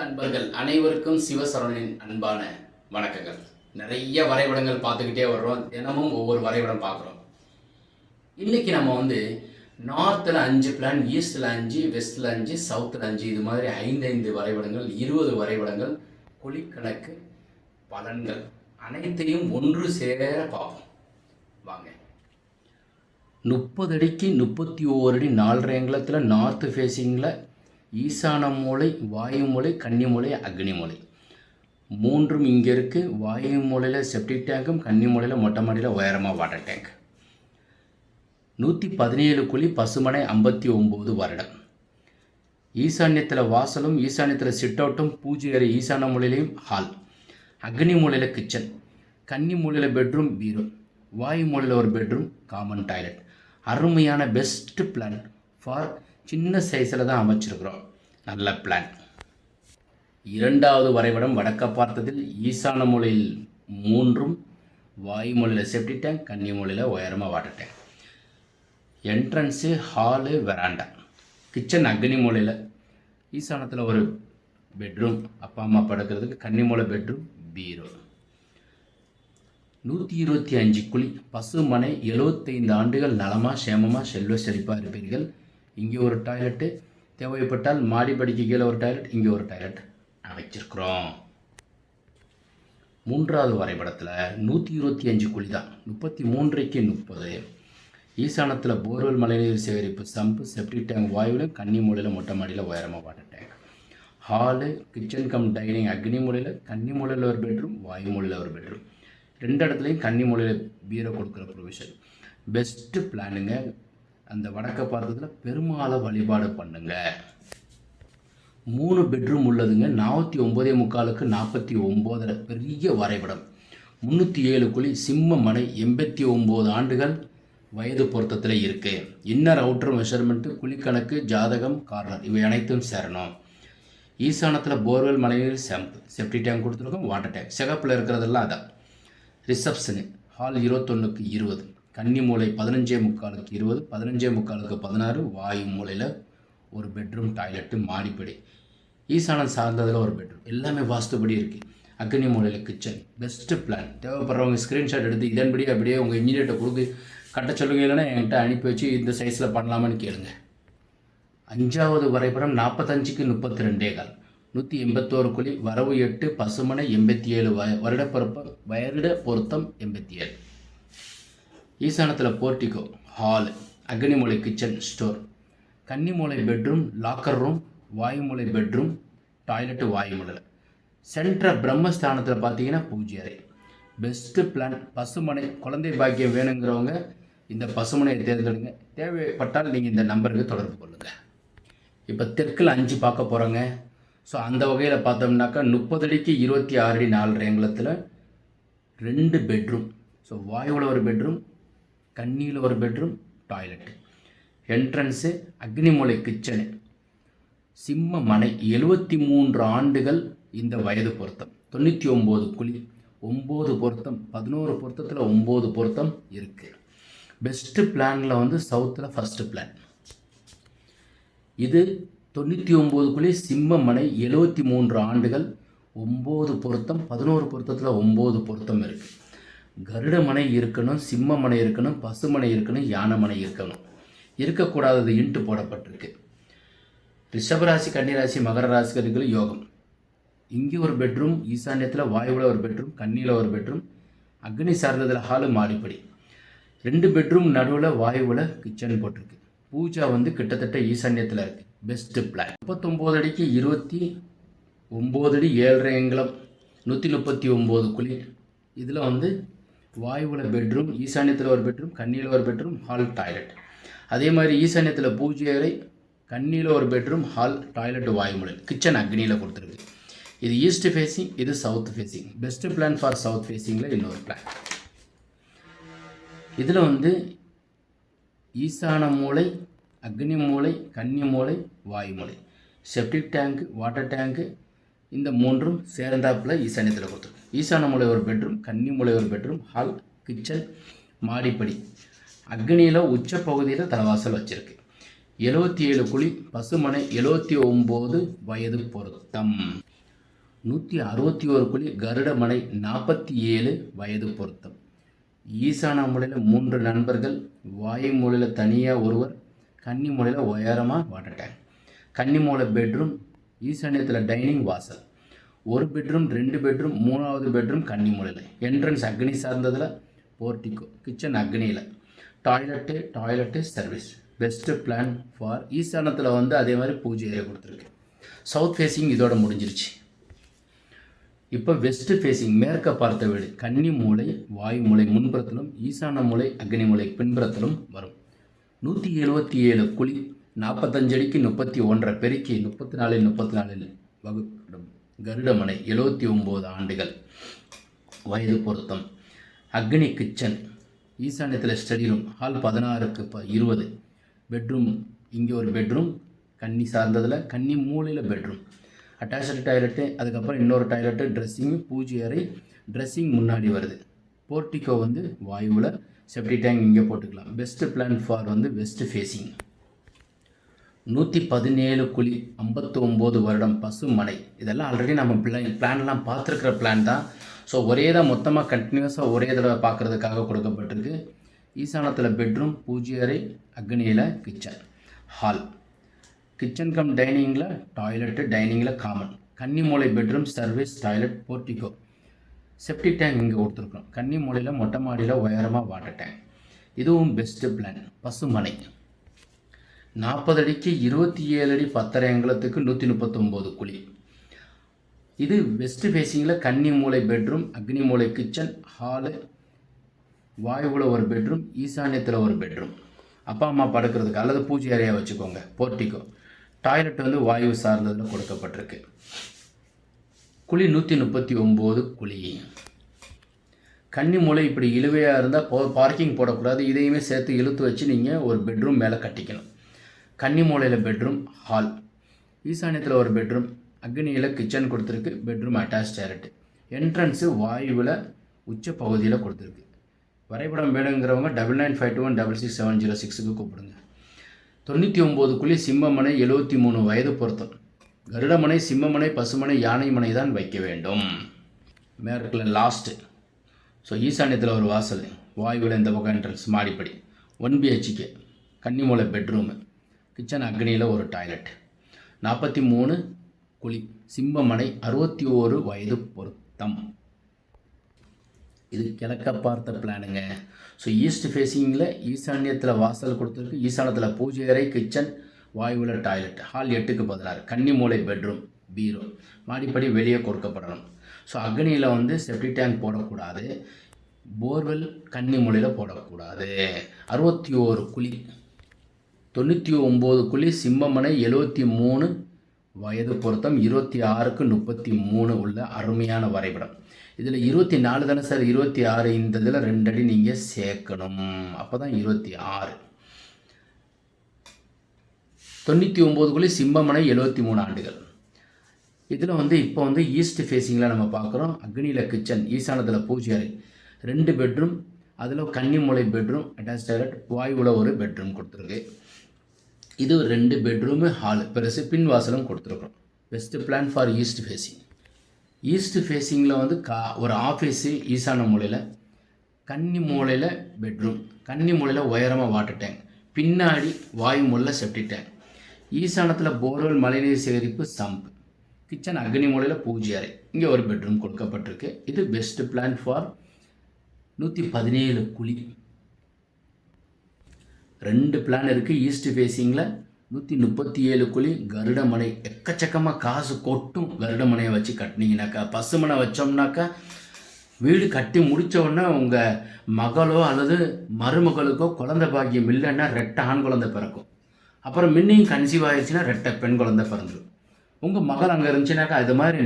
நண்பர்கள் அனைவருக்கும் சிவசரவணனின் அன்பான வணக்கங்கள். நிறைய வரைபடங்கள் பார்த்துக்கிட்டே வர்றோம். தினமும் ஒவ்வொரு வரைபடம் பார்க்குறோம். இன்றைக்கி நம்ம நார்த்தில் 5 பிளான், ஈஸ்டில் 5, வெஸ்டில் 5, சவுத்தில் 5, இது மாதிரி 5 வரைபடங்கள், 20 வரைபடங்கள், குழிக்கணக்கு பலன்கள் அனைத்தையும் ஒன்று சேர பார்ப்போம். வாங்க. 30 அடிக்கு 31 அடி 4.5 அங்குலத்தில் நார்த்து ஃபேஸிங்கில் ஈசான மூலை, வாயு மூலை, கன்னி மூலை, அக்னி மூலை மூன்றும் இங்கே இருக்குது. வாயு மூலையில் செப்டிக் டேங்கும், கன்னி மூலையில் மொட்டை மாடியில் உயரமாக வாட்டர் டேங்க். 117 குழி, பசுமனை 59 வருடம். ஈசான்யத்தில் வாசலும், ஈசான்யத்தில் சிட் அவுட்டும், பூஜை அறை ஈசான மூலையிலையும் ஹால். அக்னி மூலையில் கிச்சன், கன்னி மூலையில் பெட்ரூம், பீரோ, வாயு மூலையில் ஒரு பெட்ரூம், காமன் டாய்லெட். அருமையான பெஸ்ட் பிளான் ஃபார் சின்ன சைஸில் தான் அமைச்சிருக்கிறோம். நல்ல பிளான். இரண்டாவது வரைபடம் வடக்க பார்த்ததில் ஈசான மூலையில் 3, வாயு மூலையில் செப்டி டேங்க், கன்னி மூலையில் உயரமாக water tank. Entrance, hall, veranda. Kitchen அக்னி மூலையில், ஈசானத்தில் ஒரு பெட்ரூம், அப்பா அம்மா படுக்கிறதுக்கு, கன்னி மூலை பெட்ரூம், பீரோ. 125 குழி, பசுமனை 75 ஆண்டுகள் நலமாக சேமமாக செல்வ செழிப்பாக இருப்பீர்கள். இங்கே ஒரு டாய்லெட்டு, தேவைப்பட்டால் மாடிப்படிக்கு கீழே ஒரு டாய்லெட், இங்கே ஒரு டாய்லெட் அமைச்சிருக்கிறோம். மூன்றாவது வரைபடத்தில் 125 குழி தான், 33க்கு 30. ஈசானத்தில் போர்வெல் மழைநீர் சேகரிப்பு சம்பு, செப்டிக் டேங்க் வாயுவில், கன்னி மூலையில் மொட்டை மாடியில் உயரமாக water tank. Hall, kitchen come dining அக்னி மூலையில், கன்னி மூலையில் ஒரு பெட்ரூம், வாயு மூலையில் ஒரு பெட்ரூம். 2 இடத்துலையும் கன்னி மூலையில் பீரோ கொடுக்குற ப்ரொவிஷன். பெஸ்ட்டு பிளானுங்க. அந்த வடக்க பார்த்ததில் பெருமாளை வழிபாடு பண்ணுங்க. 3 பெட்ரூம் உள்ளதுங்க. 49.75க்கு 49 பெரிய வரைபடம். 307 குழி, சிம்ம மனை, 89 ஆண்டுகள் வயது பொருத்தத்தில் இருக்குது. இன்னர் அவுட்டர் மெஷர்மெண்ட்டு, குழிக்கணக்கு, ஜாதகம், கார்னர் இவை அனைத்தும் சேரணும். ஈசானத்தில் போர்வெல் மழைநீர் செம்பு, செப்டி டேங்க் கொடுத்துருக்கோம், வாட்டர் டேங்க். சிகப்பில் இருக்கிறதெல்லாம் அதான். ரிசப்ஷனு, ஹால் 21க்கு 20, கன்னி மூலை 15.75க்கு 20, 15.75க்கு 16, வாயு மூலையில் ஒரு பெட்ரூம், டாய்லெட்டு, மாடிப்படி. ஈசானம் சார்ந்ததில் ஒரு பெட்ரூம். எல்லாமே வாஸ்துபடி இருக்குது. அக்னி மூலையில் கிச்சன். Best plan. தேவைப்படுறவங்க ஸ்க்ரீன்ஷாட் எடுத்து இதன்படி அப்படியே உங்கள் இன்ஜினியர்கிட்ட கொடுத்து கட்ட சொல்லுங்க, இல்லைன்னா என்கிட்ட அனுப்பி வச்சு இந்த சைஸில் பண்ணலாமான்னு கேளுங்க. 5வது வரைபடம் 45க்கு 32.25, 181 குழி, வரவு 8, பசுமனை 87 வருட பொருத்தம் 87. ஈசானத்தில் போர்ட்டிகோ, ஹால், அக்னி மூலை கிச்சன், ஸ்டோர், கன்னி மூலை பெட்ரூம், லாக்கர் ரூம், வாயு மூலை பெட்ரூம், டாய்லெட்டு வாயு மூலையில். சென்ட்ரல் பிரம்மஸ்தானத்தில் பார்த்தீங்கன்னா பூஜை அறை. Best plan. பசுமனை, குழந்தை பாக்கியம் வேணுங்கிறவங்க இந்த பசுமனையை தேர்ந்தெடுங்க. தேவைப்பட்டால் நீங்கள் இந்த நம்பருக்கு தொடர்பு கொள்ளுங்கள். இப்போ தெற்கில் 5 பார்க்க போகிறோங்க. ஸோ அந்த வகையில் பார்த்தோம்னாக்கா 30 அடிக்கு 26 அடி 4.5 அங்குலத்தில் 2 பெட்ரூம். ஸோ வாயுவில் ஒரு பெட்ரூம், கன்னியில் ஒரு பெட்ரூம், டாய்லெட்டு. என்ட்ரன்ஸு, அக்னி மூலை கிச்சனு, சிம்ம மனை, 73 ஆண்டுகள் இந்த வயது பொருத்தம். 99 குழி, 9 பொருத்தம், 11 பொருத்தத்தில் 9 பொருத்தம் இருக்குது. பெஸ்ட்டு பிளானில் சவுத்தில் ஃபஸ்ட்டு பிளான். இது 99 குழி, சிம்ம மனை, 73 ஆண்டுகள், 9 பொருத்தம், 11 பொருத்தத்தில் 9 பொருத்தம் இருக்குது. கருட மனை இருக்கணும், சிம்ம மனை இருக்கணும், பசுமனை இருக்கணும், யானை மனை இருக்கணும். இருக்கக்கூடாதது இன்ட்டு போடப்பட்டிருக்கு. ரிஷபராசி, கன்னிராசி, மகர ராசிகளுக்கு யோகம். இங்கே ஒரு பெட்ரூம், ஈசான்யத்தில் வாயுவில் ஒரு பெட்ரூம், கன்னியில் ஒரு பெட்ரூம், அக்னி சார்ந்ததில் ஹாலு, மாடிப்படி. 2 பெட்ரூம் நடுவில் வாயுவில் கிச்சன் போட்டிருக்கு. பூஜா கிட்டத்தட்ட ஈசான்யத்தில் இருக்குது. Best plan. 39 அடிக்கு 29 அடி 7.5 அங்குலம், 139 குழி. இதில் வாயுவில் பெட்ரூம், ஈசான்யத்தில் ஒரு பெட்ரூம், கன்னியில் ஒரு பெட்ரூம், ஹால், டாய்லெட். அதே மாதிரி ஈசான்யத்தில் பூஜை அறை, கன்னியில் ஒரு பெட்ரூம், ஹால், டாய்லெட், வாயு மூலை. கிச்சன் அக்னியில் கொடுத்துருக்கு. இது ஈஸ்ட் ஃபேஸிங், இது south facing. Best plan for south ஃபேஸிங்கில் இன்னொரு பிளான். இதில் ஈசான மூலை, அக்னி மூலை, கன்னி மூலை, வாயு மூலை, செப்டிக் டேங்கு, வாட்டர் டேங்கு, இந்த 3ம் சேர்ந்தாப்பில் ஈசான்யத்தில் கொடுத்துருக்கு. ஈசான மூலை ஒரு பெட்ரூம், கன்னி மூலை ஒரு பெட்ரூம், ஹால், கிச்சன், மாடிப்படி. அக்னியில் உச்ச பகுதியில் தலைவாசல் வச்சுருக்கு. 77 குழி, பசுமனை, 79 வயது பொருத்தம். 161 குழி கருடமனை 47 வயது பொருத்தம். ஈசான மூலையில் 3 நண்பர்கள், வாயு மூலையில் தனியாக ஒருவர், கன்னி மூலையில் உயரமாக வாட்டர் டேங்க். கன்னி மூலை பெட்ரூம், ஈசானியத்தில் டைனிங், வாசல். 1 பெட்ரூம், 2 பெட்ரூம், 3வது பெட்ரூம் கன்னி மூலையில். என்ட்ரன்ஸ் அக்னி சார்ந்ததில், போர்ட்டிகோ. கிச்சன் அக்னியில். Toilet service. Best plan for ஈசானத்தில் அதே மாதிரி பூஜை ஏரியா கொடுத்துருக்கு. சவுத் ஃபேஸிங் இதோட முடிஞ்சிருச்சு. இப்போ வெஸ்ட் ஃபேஸிங் மேற்க பார்த்த வீடு. கன்னி மூலை வாயு மூலை முன்புறத்திலும், ஈசான மூலை அக்னி மூலை பின்புறத்திலும் வரும். 177 குழி, 45 அடிக்கு 31 பெருக்கி 34 வகுப்படும் கருடமனை, 79 ஆண்டுகள் வயது பொருத்தம். அக்னி கிச்சன், ஈசானியத்தில் ஸ்டடி ரூம், ஹால் 16க்கு 20. பெட்ரூம், இங்கே ஒரு பெட்ரூம் கன்னி சார்ந்ததில், கன்னி மூலையில் பெட்ரூம். அட்டாச்சு டாய்லெட்டு, அதுக்கப்புறம் இன்னொரு டாய்லெட்டு, ட்ரெஸ்ஸிங்கு, பூஜை அறை. ட்ரெஸ்ஸிங் முன்னாடி வருது. போர்ட்டிகோ வாயுவில், செப்டி டேங்க் இங்கே போட்டுக்கலாம். Best plan for west facing. 117 குழி, 59 வருடம் பசுமனை. இதெல்லாம் ஆல்ரெடி நம்ம பிளான்லாம் பார்த்துருக்கிற பிளான் தான். ஸோ ஒரே தான் மொத்தமாக கண்டினியூஸாக ஒரே தடவை பார்க்குறதுக்காக கொடுக்கப்பட்டிருக்கு. ஈசானத்தில் பெட்ரூம், பூஜை அறை, அக்னியில் கிச்சன், ஹால். கிச்சன் கம் டைனிங்கில் டாய்லெட்டு, டைனிங்கில் காமன். கன்னி மூலை bedroom, service, toilet, portico. Septic tank இங்கே கொடுத்துருக்கோம். கன்னி மூலையில் மொட்டை மாடியில் உயரமாக வாட்டர் டேங்க். இதுவும் பெஸ்ட்டு பிளான். பசுமனை 40 அடிக்கு 27 அடி 10.5 அங்குலத்துக்கு 139 குழி. இது வெஸ்ட் ஃபேஸிங்கில் கன்னி மூலை பெட்ரூம், அக்னி மூலை கிச்சன், ஹாலு, வாயுவில் ஒரு பெட்ரூம், ஈசானியத்தில் ஒரு பெட்ரூம். அப்பா அம்மா படுக்கிறதுக்கு அல்லது பூஜை அறையாக வச்சுக்கோங்க. போர்ட்டிகோ. டாய்லெட் வாயு சார்ந்ததில் கொடுக்கப்பட்டிருக்கு. குழி 139 குழி. கன்னி மூலை இப்படி இழுவையாக இருந்தால் பார்க்கிங் போடக்கூடாது. இதையுமே சேர்த்து இழுத்து வச்சு நீங்கள் ஒரு பெட்ரூம் மேலே கட்டிக்கணும். கன்னி மூலையில் பெட்ரூம், ஹால். ஈசானியத்தில் ஒரு பெட்ரூம், அக்னியில் கிச்சன் கொடுத்துருக்கு. Bedroom attach toilet. என்ட்ரன்ஸு வாயுவில் உச்ச பகுதியில் கொடுத்துருக்கு. வரைபடம் வேணுங்கிறவங்க 9952166706க்கு கூப்பிடுங்க. 99 குழி சிம்மமனை, 73 வயது பொருத்தம். கருடமனை, சிம்மமனை, பசுமனை, யானை மனை தான் வைக்க வேண்டும். மேற்கில் லாஸ்ட்டு. ஸோ ஈசானியத்தில் ஒரு வாசல், வாயுவில் இந்த பக்கம் என்ட்ரன்ஸ், மாடிப்படி. 1 BHK கன்னிமூலை பெட்ரூமு, கிச்சன் அக்னியில் ஒரு டாய்லெட். 43 குழி சிம்மமனை, 61 வயது பொருத்தம். இது கிழக்க பார்த்த பிளானுங்க. ஸோ ஈஸ்ட் ஃபேஸிங்கில் ஈசானியத்தில் வாசல் கொடுத்துருக்கு. ஈசானத்தில் பூஜை அறை, கிச்சன், வாயுவில் டாய்லெட். ஹால் 8க்கு 16. கன்னி மூலை பெட்ரூம், பீரோ. மாடிப்படி வெளியே கொடுக்கப்படணும். ஸோ அக்னியில் செப்டி டேங்க் போடக்கூடாது. போர்வெல் கன்னி மூலையில் போடக்கூடாது. 61 குழி, 99 குழி சிம்மமனை, 73 வயது பொருத்தம். 26க்கு 33 உள்ள அருமையான வரைபடம். இதில் 24 தானே சார், 26. இந்த இதில் 2 அடி நீங்கள் சேர்க்கணும். அப்போ தான் 26. 99 குழி சிம்மமனை, 73 ஆண்டுகள். இதில் இப்போ ஈஸ்ட் ஃபேஸிங்கில் நம்ம பார்க்குறோம். அக்னியில் கிச்சன், ஈசானத்தில் பூஜை அறை, 2 பெட்ரூம், அதில் கன்னி மூலை பெட்ரூம், அட்டாச் டாய்லெட், வாயுவில் ஒரு பெட்ரூம் கொடுத்துருக்கு. இது 2 பெட்ரூமு, ஹால் பெருசு, பின் வாசலும் கொடுத்துருக்குறோம். Best plan for east facing. East ஃபேஸிங்கில் ஒரு ஆஃபீஸு ஈசான மூலையில், கன்னி மூலையில் பெட்ரூம், கன்னி மூலையில் உயரமாக வாட்டர் டேங்க், பின்னாடி வாயு மூலையில் செப்டி டேங்க். ஈசானத்தில் போர்வெல் மழைநீர் சேகரிப்பு, சம்ப். கிச்சன் அக்னி மூலையில் பூஜை அறை, இங்கே ஒரு பெட்ரூம் கொடுக்கப்பட்டிருக்கு. இது பெஸ்ட் பிளான் ஃபார் 117 குழி. 2 பிளான் இருக்குது ஈஸ்ட் ஃபேஸிங்கில். 137 குழி கருடமனை. எக்கச்சக்கமாக காசு கொட்டும் கருடமனையை வச்சு கட்டினீங்கனாக்கா. பசுமனை வச்சோம்னாக்கா வீடு கட்டி முடித்தோடனே உங்கள் மகளோ அல்லது மருமகளுக்கோ குழந்தை பாக்கியம் இல்லைன்னா 2 ஆண் குழந்தை பிறக்கும். அப்புறம் மின்னையும் கன்சீவ் ஆகிடுச்சுன்னா 2 பெண் குழந்தை பிறந்துடும். உங்கள் மகள் அங்கே இருந்துச்சுனாக்கா அது மாதிரி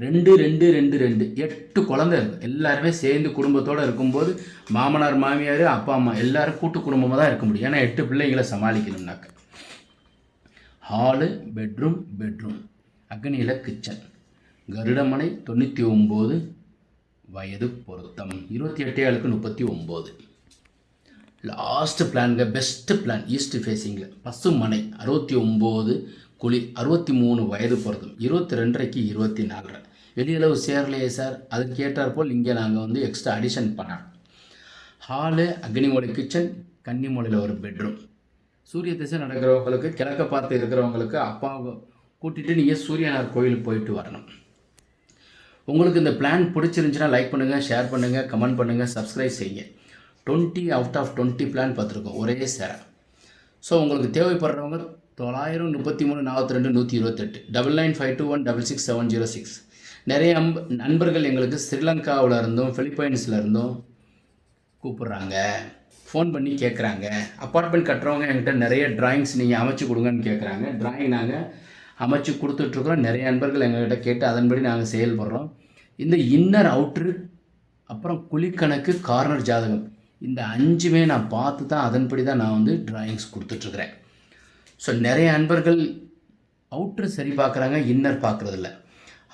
2 2 2 2 8 குழந்தை இருக்கும். எல்லாருமே சேர்ந்து குடும்பத்தோடு இருக்கும்போது மாமனார், மாமியார், அப்பா அம்மா எல்லோரும் கூட்டு குடும்பமாக தான் இருக்க முடியும். ஏன்னா 8 பிள்ளைங்களை சமாளிக்கணும்னாக்கா. ஹாலு, பெட்ரூம், அக்னியில் கிச்சன். கருடமனை, 99 வயது பொருத்தம். 28/7/39. லாஸ்ட் பிளான்ங்க, பெஸ்ட் பிளான் ஈஸ்ட் ஃபேஸிங்கில். பசுமனை, 69 குழி, 63 வயது பொருத்தம். 22/24. வெளியளவு சேரலையே சார், அதுக்கு ஏற்றாற்போல் இங்கே நாங்கள் வந்து எக்ஸ்ட்ரா அடிஷன் பண்ணோம். ஹாலு, அக்னிமூலை கிச்சன், கன்னிமூலையில் ஒரு பெட்ரூம். சூரிய திசை நடக்கிறவங்களுக்கு, கிழக்க பார்த்து இருக்கிறவங்களுக்கு அப்பாவை கூட்டிகிட்டு நீங்கள் சூரியனார் கோயிலுக்கு போயிட்டு வரணும். உங்களுக்கு இந்த பிளான் பிடிச்சிருந்துச்சுன்னா லைக் பண்ணுங்கள், ஷேர் பண்ணுங்கள், கமெண்ட் பண்ணுங்கள், சப்ஸ்கிரைப் செய்யுங்க. 20 அவுட் ஆஃப் 20 பிளான் பார்த்துருக்கோம் ஒரே சேர. ஸோ உங்களுக்கு தேவைப்படுறவங்க 933 42 128 9952166706. நிறைய நண்பர்கள் எங்களுக்கு ஸ்ரீலங்காவில் இருந்தும் ஃபிலிப்பைன்ஸில் இருந்தும் கூப்பிட்றாங்க, ஃபோன் பண்ணி கேட்குறாங்க. அப்பார்ட்மெண்ட் கட்டுறவங்க என்கிட்ட நிறைய ட்ராயிங்ஸ் நீங்கள் அமைச்சு கொடுங்கன்னு கேட்குறாங்க. ட்ராயிங் நாங்கள் அமைச்சு கொடுத்துட்ருக்குறோம். நிறைய நண்பர்கள் எங்கள்கிட்ட கேட்டு அதன்படி நாங்கள் செயல்படுறோம். இந்த இன்னர் அவுட்ரு, அப்புறம் குழிக்கணக்கு, கார்னர் ஜாதகம், இந்த 5மே நான் பார்த்து தான் அதன்படி தான் நான் வந்து ட்ராயிங்ஸ் கொடுத்துட்ருக்குறேன். ஸோ நிறைய நண்பர்கள் அவுட்ரு சரி பார்க்குறாங்க, இன்னர் பார்க்குறதில்ல.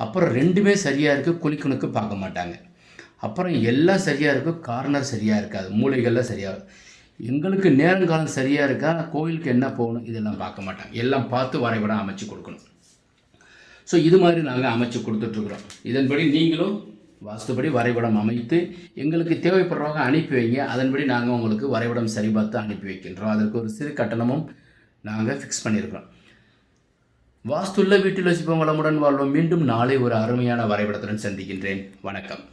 அப்புறம் 2மே சரியாக இருக்குது, குழிக்கணக்கு பார்க்க மாட்டாங்க. அப்புறம் எல்லாம் சரியாக இருக்கும், கார்னர் சரியாக இருக்காது, மூலைகளில் சரியாக. எங்களுக்கு நேரங்காலம் சரியாக இருக்கா, கோயிலுக்கு என்ன போகணும், இதெல்லாம் பார்க்க மாட்டாங்க. எல்லாம் பார்த்து வரைபடம் அமைச்சு கொடுக்கணும். ஸோ இது மாதிரி நாங்கள் அமைச்சு கொடுத்துட்ருக்குறோம். இதன்படி நீங்களும் வாஸ்துபடி வரைபடம் அமைத்து எங்களுக்கு தேவைப்படுறவங்க அனுப்பி வைங்க. அதன்படி நாங்கள் உங்களுக்கு வரைபடம் சரி பார்த்து அனுப்பி வைக்கின்றோம். அதற்கு ஒரு சிறு கட்டணமும் நாங்கள் ஃபிக்ஸ் பண்ணியிருக்கிறோம். வாஸ்துள்ள வீட்டில் வசிப்போம், வளமுடன் வாழ்வோம். மீண்டும் நாளை ஒரு அருமையான வரைபடத்துடன் சந்திக்கின்றேன். வணக்கம்.